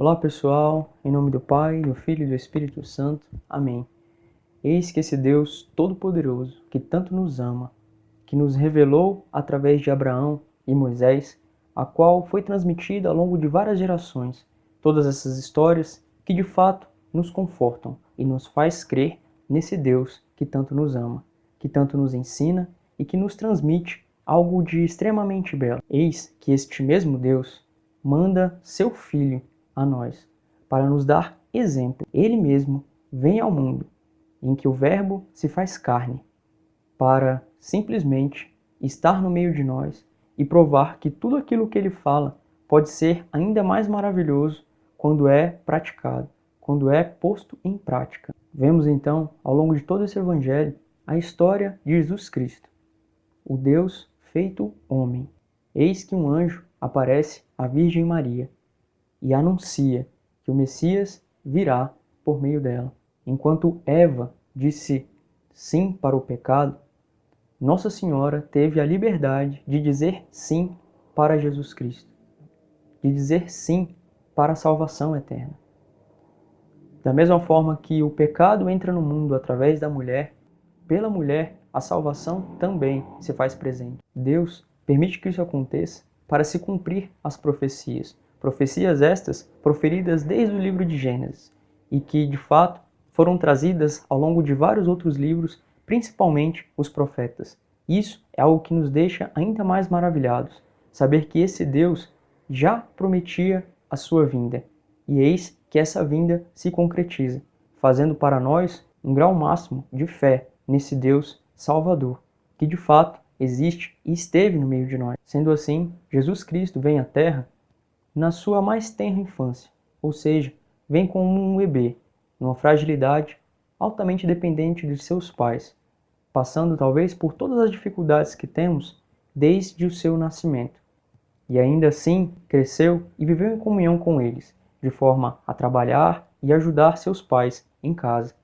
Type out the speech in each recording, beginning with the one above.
Olá pessoal, em nome do Pai, do Filho e do Espírito Santo. Amém. Eis que esse Deus Todo-Poderoso, que tanto nos ama, que nos revelou através de Abraão e Moisés, a qual foi transmitida ao longo de várias gerações, todas essas histórias que de fato nos confortam e nos faz crer nesse Deus que tanto nos ama, que tanto nos ensina e que nos transmite algo de extremamente belo. Eis que este mesmo Deus manda seu Filho a nós, para nos dar exemplo. Ele mesmo vem ao mundo, em que o Verbo se faz carne, para simplesmente estar no meio de nós e provar que tudo aquilo que ele fala pode ser ainda mais maravilhoso quando é praticado, quando é posto em prática. Vemos então, ao longo de todo esse evangelho, a história de Jesus Cristo, o Deus feito homem. Eis que um anjo aparece à Virgem Maria e anuncia que o Messias virá por meio dela. Enquanto Eva disse sim para o pecado, Nossa Senhora teve a liberdade de dizer sim para Jesus Cristo, de dizer sim para a salvação eterna. Da mesma forma que o pecado entra no mundo através da mulher, pela mulher a salvação também se faz presente. Deus permite que isso aconteça para se cumprir as profecias. Profecias estas proferidas desde o livro de Gênesis e que, de fato, foram trazidas ao longo de vários outros livros, principalmente os profetas. Isso é algo que nos deixa ainda mais maravilhados, saber que esse Deus já prometia a sua vinda. E eis que essa vinda se concretiza, fazendo para nós um grau máximo de fé nesse Deus Salvador, que de fato existe e esteve no meio de nós. Sendo assim, Jesus Cristo vem à Terra na sua mais tenra infância, ou seja, vem como um bebê, numa fragilidade altamente dependente de seus pais, passando talvez por todas as dificuldades que temos desde o seu nascimento. E ainda assim cresceu e viveu em comunhão com eles, de forma a trabalhar e ajudar seus pais em casa,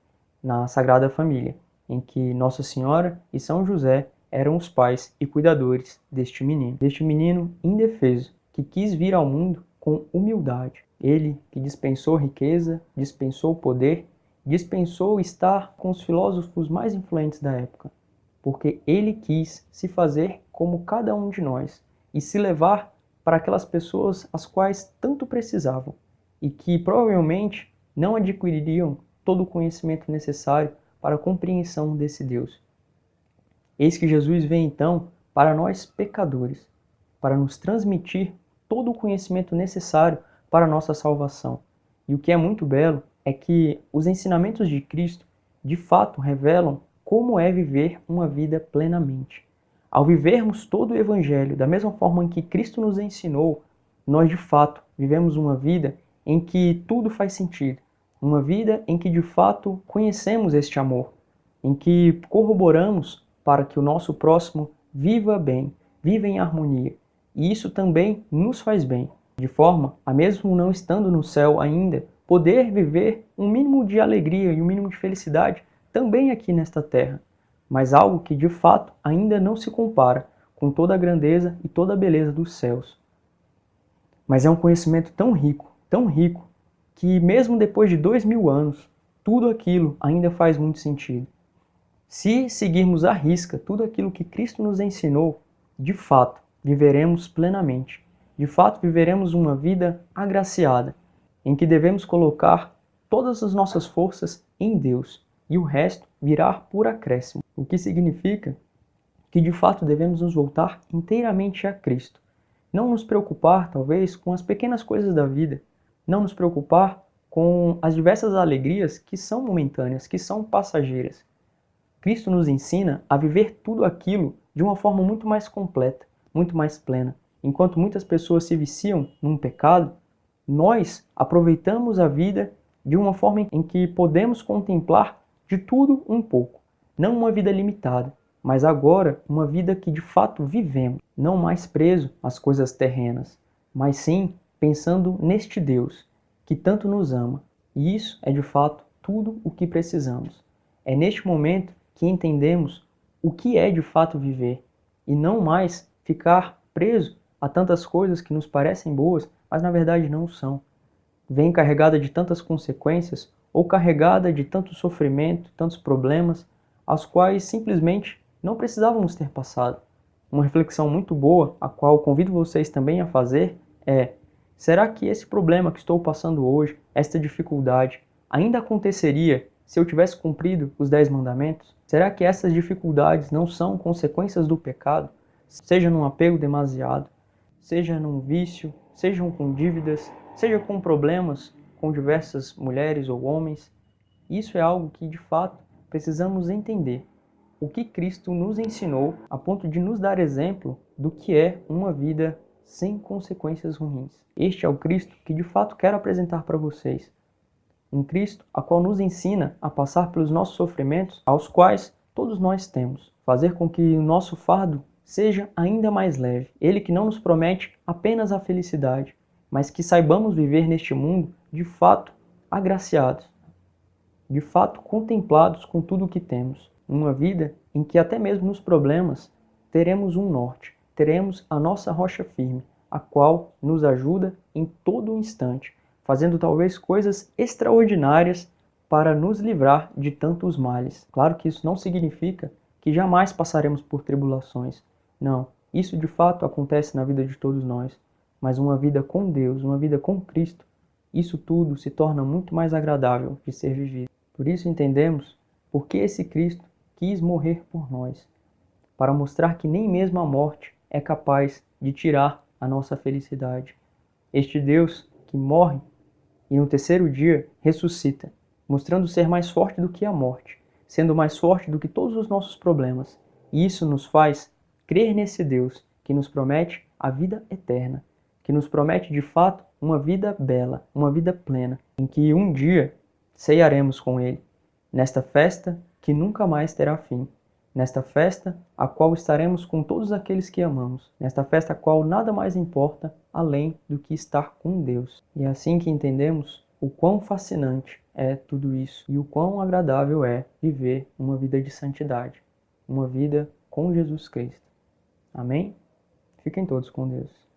na Sagrada Família, em que Nossa Senhora e São José eram os pais e cuidadores deste menino indefeso, que quis vir ao mundo com humildade. Ele que dispensou riqueza, dispensou poder, dispensou estar com os filósofos mais influentes da época, porque ele quis se fazer como cada um de nós e se levar para aquelas pessoas as quais tanto precisavam e que provavelmente não adquiririam todo o conhecimento necessário para a compreensão desse Deus. Eis que Jesus vem então para nós pecadores, para nos transmitir todo o conhecimento necessário para a nossa salvação. E o que é muito belo é que os ensinamentos de Cristo de fato revelam como é viver uma vida plenamente. Ao vivermos todo o Evangelho da mesma forma em que Cristo nos ensinou, nós de fato vivemos uma vida em que tudo faz sentido, uma vida em que de fato conhecemos este amor, em que corroboramos para que o nosso próximo viva bem, viva em harmonia. E isso também nos faz bem, de forma a, mesmo não estando no céu ainda, poder viver um mínimo de alegria e um mínimo de felicidade também aqui nesta terra, mas algo que de fato ainda não se compara com toda a grandeza e toda a beleza dos céus. Mas é um conhecimento tão rico, que mesmo depois de 2000 anos, tudo aquilo ainda faz muito sentido. Se seguirmos à risca tudo aquilo que Cristo nos ensinou, de fato, viveremos plenamente. De fato, viveremos uma vida agraciada, em que devemos colocar todas as nossas forças em Deus e o resto virá por acréscimo. O que significa que, de fato, devemos nos voltar inteiramente a Cristo. Não nos preocupar, talvez, com as pequenas coisas da vida. Não nos preocupar com as diversas alegrias que são momentâneas, que são passageiras. Cristo nos ensina a viver tudo aquilo de uma forma muito mais completa, muito mais plena. Enquanto muitas pessoas se viciam num pecado, nós aproveitamos a vida de uma forma em que podemos contemplar de tudo um pouco. Não uma vida limitada, mas agora uma vida que de fato vivemos, não mais preso às coisas terrenas, mas sim pensando neste Deus que tanto nos ama. E isso é de fato tudo o que precisamos. É neste momento que entendemos o que é de fato viver e não mais ficar preso a tantas coisas que nos parecem boas, mas na verdade não são. vem carregada de tantas consequências ou carregada de tanto sofrimento, tantos problemas, aos quais simplesmente não precisávamos ter passado. Uma reflexão muito boa, a qual convido vocês também a fazer, é: será que esse problema que estou passando hoje, esta dificuldade, ainda aconteceria se eu tivesse cumprido os 10 mandamentos? Será que essas dificuldades não são consequências do pecado? Seja num apego demasiado, seja num vício, sejam com dívidas, seja com problemas com diversas mulheres ou homens. Isso é algo que, de fato, precisamos entender. O que Cristo nos ensinou a ponto de nos dar exemplo do que é uma vida sem consequências ruins. Este é o Cristo que, de fato, quero apresentar para vocês. Um Cristo a qual nos ensina a passar pelos nossos sofrimentos, aos quais todos nós temos. Fazer com que o nosso fardo seja ainda mais leve. Ele que não nos promete apenas a felicidade, mas que saibamos viver neste mundo de fato agraciados, de fato contemplados com tudo o que temos. Uma vida em que até mesmo nos problemas teremos um norte, teremos a nossa rocha firme, a qual nos ajuda em todo instante, fazendo talvez coisas extraordinárias para nos livrar de tantos males. Claro que isso não significa que jamais passaremos por tribulações. Não, isso de fato acontece na vida de todos nós. Mas uma vida com Deus, uma vida com Cristo, isso tudo se torna muito mais agradável de ser vivido. Por isso entendemos por que esse Cristo quis morrer por nós, para mostrar que nem mesmo a morte é capaz de tirar a nossa felicidade. Este Deus que morre e no terceiro dia ressuscita, mostrando ser mais forte do que a morte, sendo mais forte do que todos os nossos problemas. E isso nos faz crer nesse Deus que nos promete a vida eterna, que nos promete de fato uma vida bela, uma vida plena, em que um dia ceiaremos com Ele, nesta festa que nunca mais terá fim, nesta festa a qual estaremos com todos aqueles que amamos, nesta festa a qual nada mais importa além do que estar com Deus. E é assim que entendemos o quão fascinante é tudo isso e o quão agradável é viver uma vida de santidade, uma vida com Jesus Cristo. Amém? Fiquem todos com Deus.